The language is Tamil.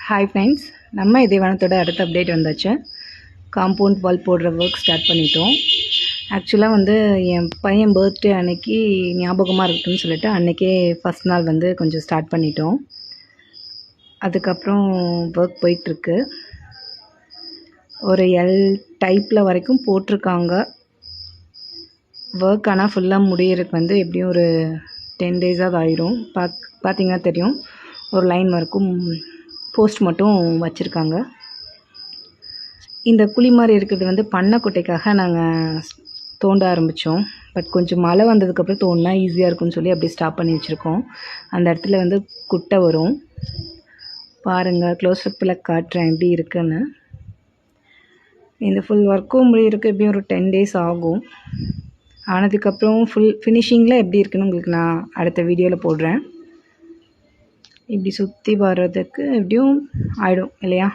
ஹாய் ஃப்ரெண்ட்ஸ், நம்ம இதேவானத்தோட அடுத்த அப்டேட் வந்தாச்சு. காம்பவுண்ட் வால் போடுற ஒர்க் ஸ்டார்ட் பண்ணிட்டோம். ஆக்சுவலாக வந்து என் பையன் பர்த்டே அன்னைக்கு ஞாபகமாக இருக்குதுன்னு சொல்லிட்டு அன்றைக்கே ஃபஸ்ட் நாள் வந்து கொஞ்சம் ஸ்டார்ட் பண்ணிட்டோம். அதுக்கப்புறம் ஒர்க் போயிட்டுருக்கு. ஒரு எல் டைப்பில் வரைக்கும் போட்டிருக்காங்க ஒர்க். ஆனால் ஃபுல்லாக முடியறதுக்கு வந்து எப்படியும் ஒரு 10 டேஸாவது ஆயிரும். பார்த்தீங்கன்னா தெரியும், ஒரு லைன் வரைக்கும் போஸ்ட் மட்டும் வச்சுருக்காங்க. இந்த குழி மாதிரி இருக்கிறது வந்து பண்ணைக்குட்டைக்காக நாங்கள் தோண்ட ஆரம்பித்தோம். பட் கொஞ்சம் மழை வந்ததுக்கப்புறம் தோண்டினா ஈஸியாக இருக்கும்னு சொல்லி அப்படியே ஸ்டாப் பண்ணி வச்சுருக்கோம். அந்த இடத்துல வந்து குட்டை வரும். பாருங்கள், க்ளோஸ்அப்பில் காட்டுறேன் எப்படி இருக்குன்னு. இந்த ஃபுல் ஒர்க்கும் முடியிறதுக்கு எப்படியும் ஒரு 10 டேஸ் ஆகும். ஆனதுக்கப்புறம் ஃபுல் ஃபினிஷிங்கில் எப்படி இருக்குன்னு உங்களுக்கு நான் அடுத்த வீடியோவில் போடுறேன். இப்படி சுற்றி வர்றதுக்கு எப்படியும் ஆகிடும் இல்லையா?